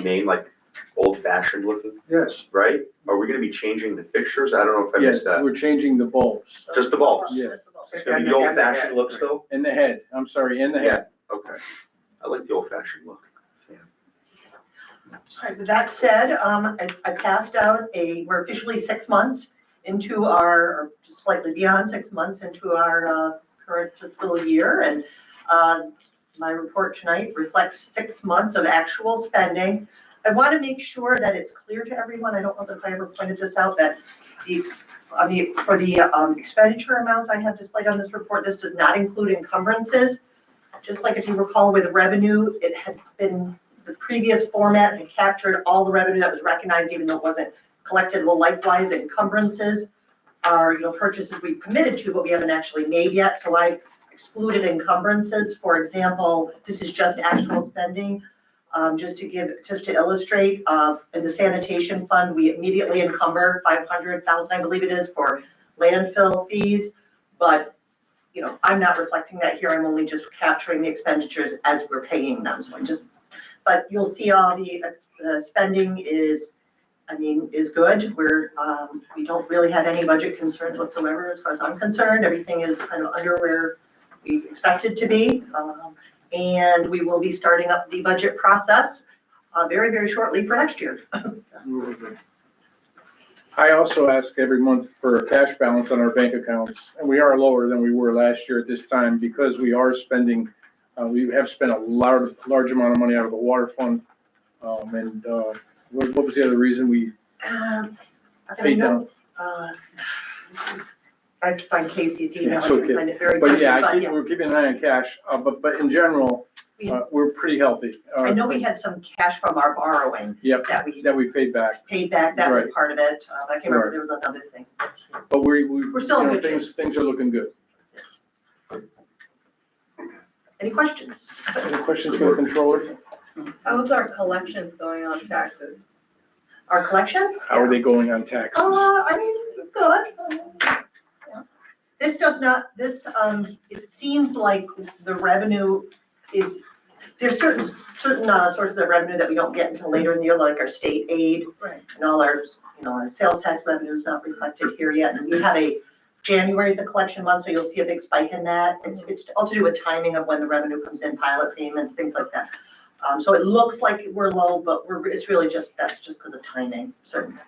S4: Main like old fashioned looking,
S2: Yes,
S4: right? Are we gonna be changing the fixtures? I don't know if I
S2: yes,
S4: missed that.
S2: we're changing the bulbs
S4: Just the bulbs?
S2: Yeah.
S4: It's gonna be the old fashioned look still?
S2: and the head, I'm sorry, and the head.
S4: Okay. I like the old fashioned look.
S6: All right, with that said, I passed out we're officially 6 months into or just slightly beyond 6 months into our current fiscal year, and my report tonight reflects 6 months of actual spending. I want to make sure that it's clear to everyone, I don't know if I ever pointed this out, that for the expenditure amounts I have displayed on this report, this does not include encumbrances. Just like if you recall with revenue, it had been the previous format and captured all the revenue that was recognized, even though it wasn't collected. Well, likewise, encumbrances are, purchases we've committed to, but we haven't actually made yet. So I excluded encumbrances. For example, this is just actual spending. Just to illustrate, in the sanitation fund, we immediately encumber 500,000, I believe it is, for landfill fees. But, I'm not reflecting that here. I'm only just capturing the expenditures as we're paying them. So but you'll see all the spending is good. We don't really have any budget concerns whatsoever as far as I'm concerned. Everything is kind of under where we expect it to be. And we will be starting up the budget process very, very shortly for next year.
S2: I also ask every month for a cash balance on our bank accounts, and we are lower than we were last year at this time because we are spending, we have spent a large amount of money out of the water fund. What was the other reason we paid down?
S6: I have to find Casey's email.
S2: It's
S6: I can
S2: okay.
S6: find it very
S2: But
S6: quickly,
S2: yeah, we're keeping an eye on cash, but in general, we're pretty healthy.
S6: I know we had some cash from our borrowing
S2: Yep,
S6: that we
S2: paid back,
S6: paid back. That was
S2: Right.
S6: part of it. I can't remember, there was another thing.
S2: but
S6: We're still in good shape.
S2: things are looking good.
S6: Any questions?
S2: Any questions for the controller?
S3: How's our collections going on taxes?
S6: Our collections?
S2: How are they going on taxes?
S6: Good. Yeah. This does not, it seems like the revenue there's certain sources of revenue that we don't get until later in the year, like our state aid.
S3: Right.
S6: And all our, our sales tax revenue is not reflected here yet. And we have January is a collection month, so you'll see a big spike in that. It's all to do with timing of when the revenue comes in, pilot payments, things like that. So it looks like we're low, but it's really that's just because of timing, certain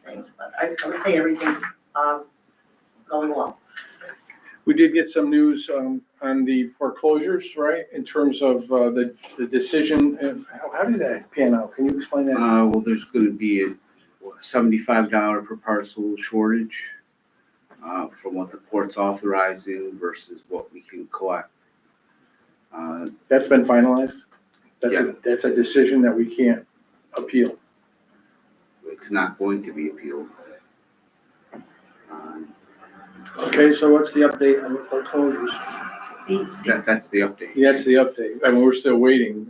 S6: things. But I would say everything's going well.
S2: We did get some news on the foreclosures, right, in terms of the decision. How did that pan out? Can you explain that?
S8: Well, there's gonna be a $75 per parcel shortage, from what the court's authorizing versus what we can collect.
S2: That's been finalized?
S8: Yeah.
S2: That's a decision that we can't appeal.
S8: It's not going to be appealed.
S7: Okay, so what's the update on the foreclosures?
S8: That's the update.
S2: That's the update. I mean, we're still waiting.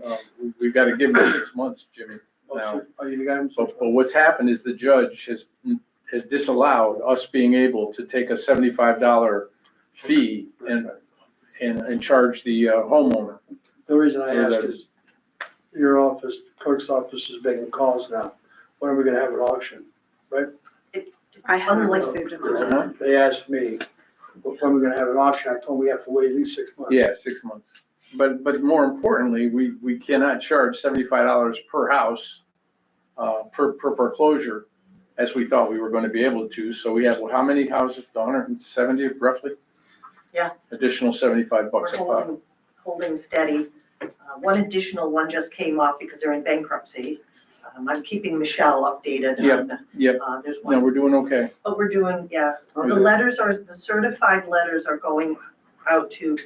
S2: We've got to give them 6 months, Jimmy. Now,
S7: Oh, you got them?
S2: but what's happened is the judge has disallowed us being able to take a $75 fee and charge the homeowner.
S7: The reason I ask is your office, clerk's office is making calls now. When are we gonna have an auction?
S6: It
S10: I haven't
S6: Unlike-
S10: received it.
S2: Uh-huh.
S7: They asked me, when we're gonna have an auction, I told them we have to wait at least 6 months.
S2: Yeah, 6 months. But more importantly, we cannot charge $75 per house, per foreclosure, as we thought we were gonna be able to. So we have, well, how many houses, 170 roughly?
S6: Yeah.
S2: Additional $75
S6: We're
S2: a pop.
S6: holding steady. One additional one just came off because they're in bankruptcy. I'm keeping Michelle updated on,
S2: Yep,
S6: there's
S2: no,
S6: one,
S2: we're doing okay.
S6: but we're doing, yeah. The
S2: Okay.
S6: letters are, the certified letters are going out to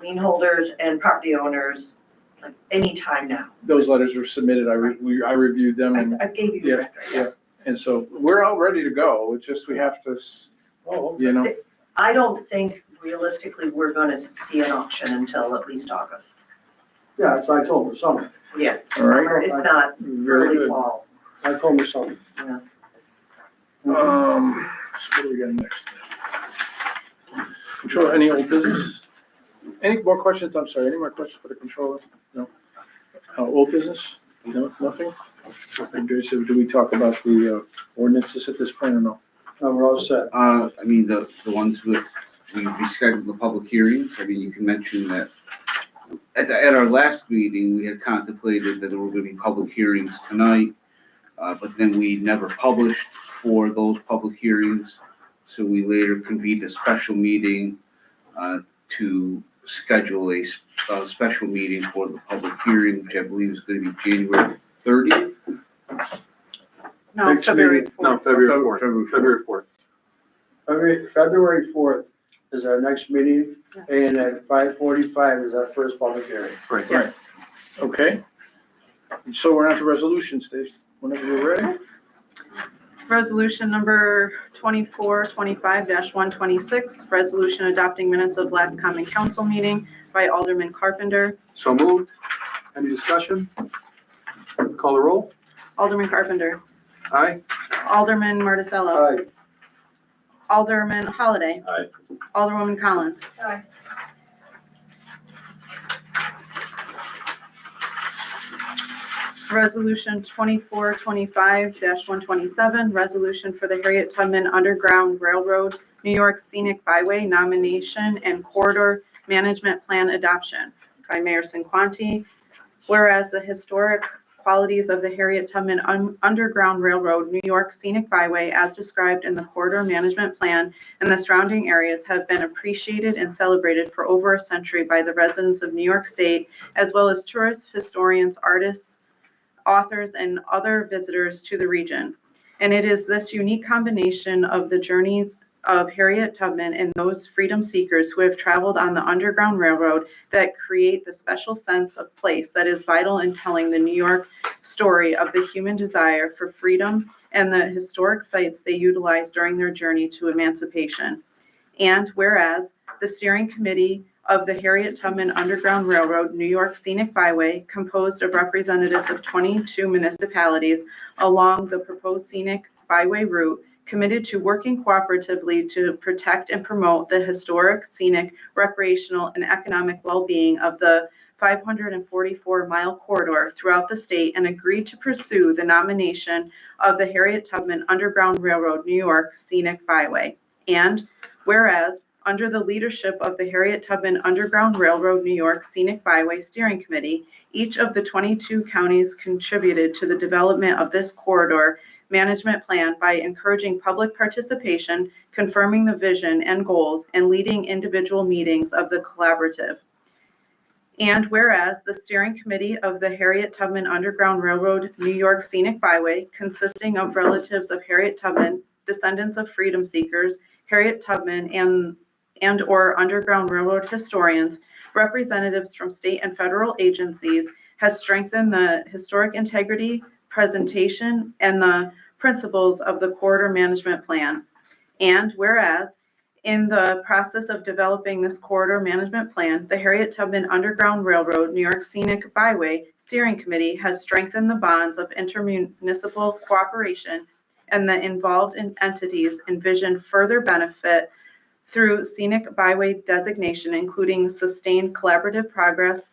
S6: lien holders and property owners, like, anytime now.
S2: Those letters were submitted, I reviewed them, and,
S6: I gave you.
S2: Yeah,
S6: the record, yes.
S2: and so we're all ready to go. It's just we have to, you know,
S6: I don't think realistically we're gonna see an auction until at least August.
S7: Yeah, that's what I told them, summer.
S6: Yeah,
S2: all right?
S6: or if not,
S2: Very
S6: early
S2: good.
S6: fall.
S7: I told them summer.
S2: So what do we got next? Controller, any old business? Any more questions? I'm sorry, any more questions for the controller? No? Old business? No, nothing? Do we talk about the ordinances at this point or no?
S7: No, we're all set.
S8: I mean, the ones with, we rescheduled the public hearings. I mean, you can mention that at our last meeting, we had contemplated that there were gonna be public hearings tonight, but then we never published for those public hearings. So we later convened a special meeting to schedule a special meeting for the public hearing, which I believe is gonna be January 30th.
S10: No,
S1: Next
S10: February
S1: meeting- No,
S10: 4th.
S1: February 4th.
S8: February 4th.
S1: February 4th.
S7: February 4th is our next meeting, and at 5:45 is our first public hearing.
S1: Right.
S10: Yes.
S2: Okay. So we're on to resolutions, Dave, whenever you're ready.
S10: Resolution number 2425-126, resolution adopting minutes of last common council meeting by Alderman Carpenter.
S1: So moved. Any discussion? Call the roll.
S10: Alderman Carpenter.
S1: Aye.
S10: Alderman Marticello.
S7: Aye.
S10: Alderman Holliday.
S4: Aye.
S10: Alderwoman Collins.
S6: Aye.
S10: Resolution 2425-127, resolution for the Harriet Tubman Underground Railroad New York Scenic Byway nomination and corridor management plan adoption by Mayor Cinquanti. Whereas the historic qualities of the Harriet Tubman Underground Railroad New York Scenic Byway as described in the corridor management plan and the surrounding areas have been appreciated and celebrated for over a century by the residents of New York State, as well as tourists, historians, artists, authors, and other visitors to the region. And it is this unique combination of the journeys of Harriet Tubman and those freedom seekers who have traveled on the Underground Railroad that create the special sense of place that is vital in telling the New York story of the human desire for freedom and the historic sites they utilized during their journey to emancipation. And whereas the steering committee of the Harriet Tubman Underground Railroad New York Scenic Byway, composed of representatives of 22 municipalities along the proposed scenic byway route, committed to working cooperatively to protect and promote the historic, scenic, recreational, and economic well-being of the 544-mile corridor throughout the state, and agreed to pursue the nomination of the Harriet Tubman Underground Railroad New York Scenic Byway. And whereas, under the leadership of the Harriet Tubman Underground Railroad New York Scenic Byway Steering Committee, each of the 22 counties contributed to the development of this corridor management plan by encouraging public participation, confirming the vision and goals, and leading individual meetings of the collaborative. And whereas the steering committee of the Harriet Tubman Underground Railroad New York Scenic Byway, consisting of relatives of Harriet Tubman, descendants of freedom seekers, Harriet Tubman, and/or Underground Railroad historians, representatives from state and federal agencies, has strengthened the historic integrity, presentation, and the principles of the corridor management plan. And whereas, in the process of developing this corridor management plan, the Harriet Tubman Underground Railroad New York Scenic Byway Steering Committee has strengthened the bonds of intermunicipal cooperation, and the involved entities envision further benefit through scenic byway designation, including sustained collaborative progress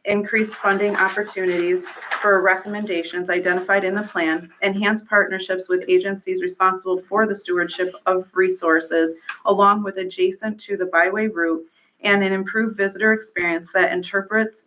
S10: increased funding opportunities for recommendations identified in the plan, enhance partnerships with agencies responsible for the stewardship of resources along with adjacent to the byway route, and an improved visitor experience that interprets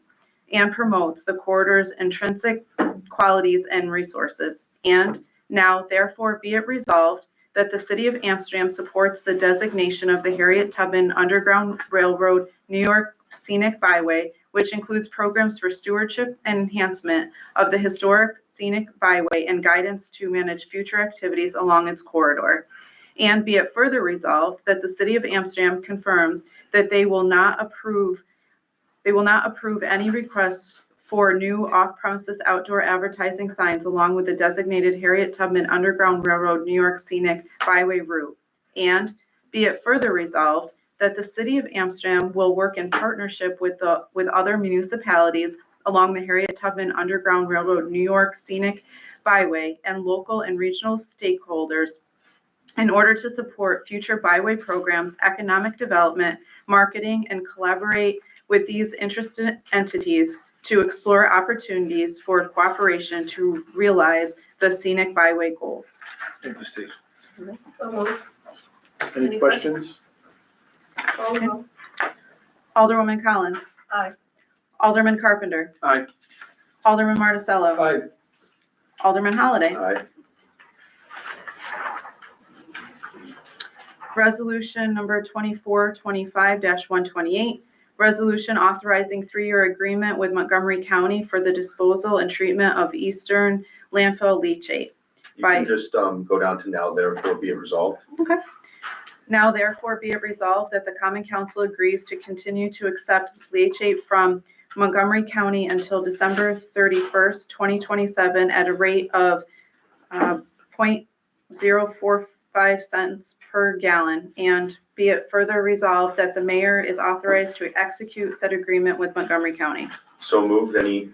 S10: and promotes the corridor's intrinsic qualities and resources. And now, therefore, be it resolved that the City of Amsterdam supports the designation of the Harriet Tubman Underground Railroad New York Scenic Byway, which includes programs for stewardship and enhancement of the historic scenic byway and guidance to manage future activities along its corridor. And be it further resolved that the City of Amsterdam confirms that they will not approve any requests for new off-premises outdoor advertising signs along with the designated Harriet Tubman Underground Railroad New York Scenic Byway route. And be it further resolved that the City of Amsterdam will work in partnership with other municipalities along the Harriet Tubman Underground Railroad New York Scenic Byway and local and regional stakeholders in order to support future byway programs, economic development, marketing, and collaborate with these interested entities to explore opportunities for cooperation to realize the scenic byway goals.
S2: Thank you, Steve.
S3: So moved.
S2: Any questions?
S3: Call the roll.
S10: Alderwoman Collins.
S3: Aye.
S10: Alderman Carpenter.
S1: Aye.
S10: Alderman Marticello.
S7: Aye.
S10: Alderman Holliday.
S4: Aye.
S10: Resolution number 2425-128, resolution authorizing 3-year agreement with Montgomery County for the disposal and treatment of eastern landfill leachate.
S4: You can just, go down to now therefore be it resolved.
S10: Now therefore be it resolved that the Common Council agrees to continue to accept leachate from Montgomery County until December 31st, 2027 at a rate of 0.045 cents per gallon. And be it further resolved that the mayor is authorized to execute said agreement with Montgomery County.
S4: So moved. Any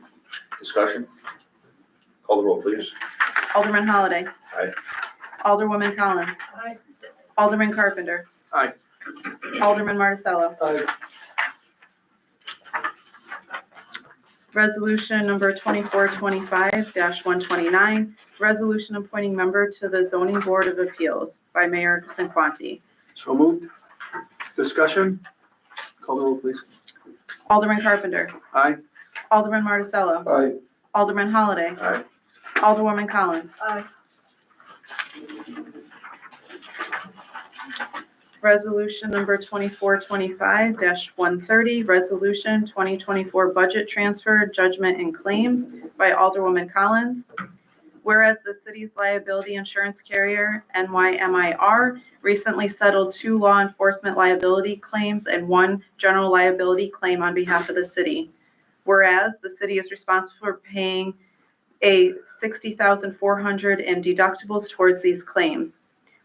S4: discussion? Call the roll, please.
S10: Alderman Holliday.
S4: Aye.
S10: Alderwoman Collins.
S3: Aye.
S10: Alderman Carpenter.
S1: Aye.
S10: Alderman Marticello.
S7: Aye.
S10: Resolution number 2425-129, resolution appointing member to the Zoning Board of Appeals by Mayor Sinquanti.
S1: So moved. Discussion? Call the roll, please.
S10: Alderman Carpenter.
S1: Aye.
S10: Alderman Marticello.
S7: Aye.
S10: Alderman Holliday.
S4: Aye.
S10: Alderwoman Collins.
S3: Aye.
S10: Resolution number 2425-130, resolution 2024 budget transfer, judgment and claims by Alderwoman Collins. Whereas the city's liability insurance carrier, NYMIR, recently settled 2 law enforcement liability claims and 1 general liability claim on behalf of the city. Whereas the city is responsible for paying a $60,400 in deductibles towards these claims.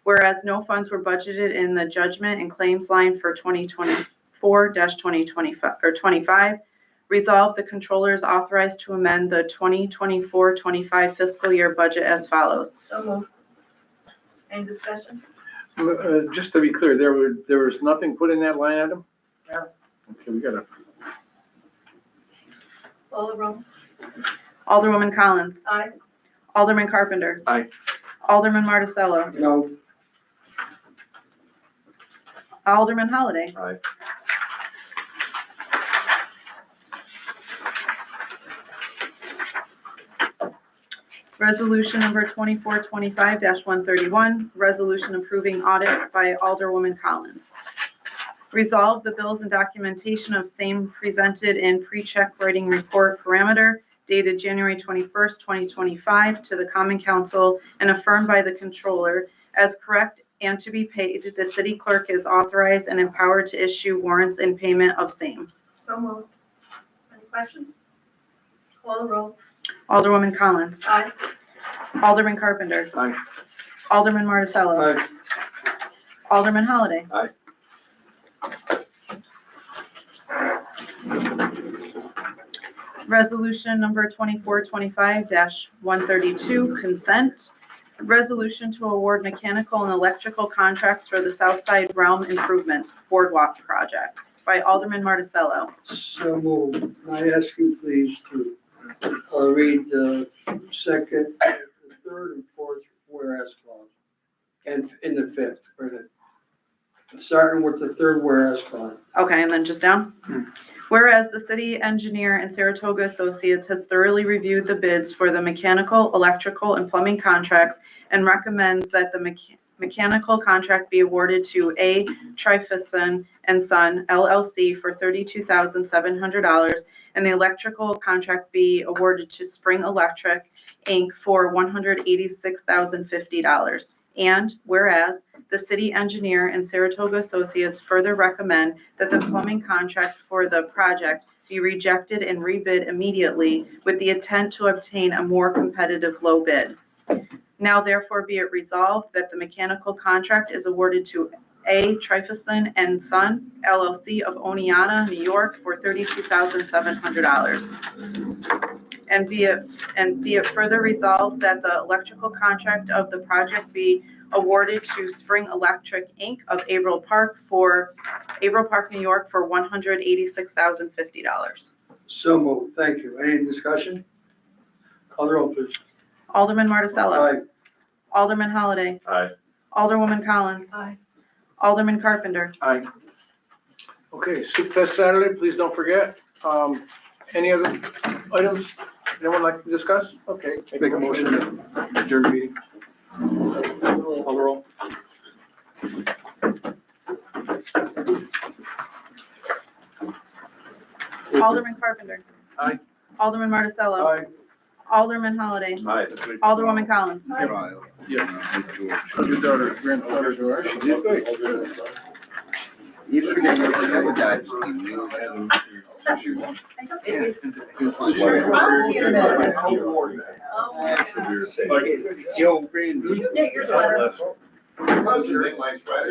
S10: Whereas no funds were budgeted in the judgment and claims line for 2024-2025, resolved the controller is authorized to amend the 2024-25 fiscal year budget as follows.
S3: So moved. Any discussion?
S2: Just to be clear, there was nothing put in that line item?
S3: No.
S2: Okay, we gotta,
S3: Call the roll.
S10: Alderwoman Collins.
S3: Aye.
S10: Alderman Carpenter.
S1: Aye.
S10: Alderman Marticello.
S7: No.
S10: Alderman Holliday.
S4: Aye.
S10: Resolution number 2425-131, resolution approving audit by Alderwoman Collins. Resolve the bills and documentation of same presented in pre-check writing report parameter dated January 21st, 2025 to the Common Council and affirmed by the Controller as correct and to be paid. The city clerk is authorized and empowered to issue warrants in payment of same.
S3: So moved. Any questions? Call the roll.
S10: Alderwoman Collins.
S3: Aye.
S10: Alderman Carpenter.
S1: Aye.
S10: Alderman Marticello.
S7: Aye.
S10: Alderman Holliday.
S4: Aye.
S10: Resolution number 2425-132, consent. Resolution to award mechanical and electrical contracts for the Southside Realm Improvements Boardwalk Project. by Alderman Marticello.
S7: So moved. Can I ask you please to read the second, the third and fourth whereas clause? And in the fifth, go ahead. Starting with the third whereas clause.
S10: Okay, and then just down. Whereas the city engineer and Saratoga Associates has thoroughly reviewed the bids for the mechanical, electrical, and plumbing contracts and recommends that the mechanical contract be awarded to A. Trifison and Son LLC for $32,700, and the electrical contract be awarded to Spring Electric, Inc. for $186,050. And whereas the city engineer and Saratoga Associates further recommend that the plumbing contract for the project be rejected and rebid immediately with the intent to obtain a more competitive low bid. Now therefore be it resolved that the mechanical contract is awarded to A. Trifison and Son LLC of Oneonta, New York for $32,700. And be it further resolved that the electrical contract of the project be awarded to Spring Electric, Inc. of Averill Park, New York for $186,050.
S7: So moved. Thank you. Any discussion? Call the roll, please.
S10: Alderman Marticello.
S7: Aye.
S10: Alderman Holliday.
S4: Aye.
S10: Alderwoman Collins.
S3: Aye.
S10: Alderman Carpenter.
S1: Aye.
S2: Okay, Soup Fest Saturday, please don't forget. Any other items anyone like to discuss? Okay.
S1: Make a motion to adjourn the meeting. Call the roll.
S10: Alderman Carpenter.
S1: Aye.
S10: Alderman Marticello.
S7: Aye.
S10: Alderman Holliday.
S4: Aye.
S10: Alderwoman Collins.
S8: Trial.
S2: Yeah.
S8: George.
S2: Your daughter, granddaughter, she did great.
S8: You forget you have a dad. You don't have him.
S5: Like,
S8: Yo, Brandon.
S6: Knit your sweater.
S9: Nice sweater.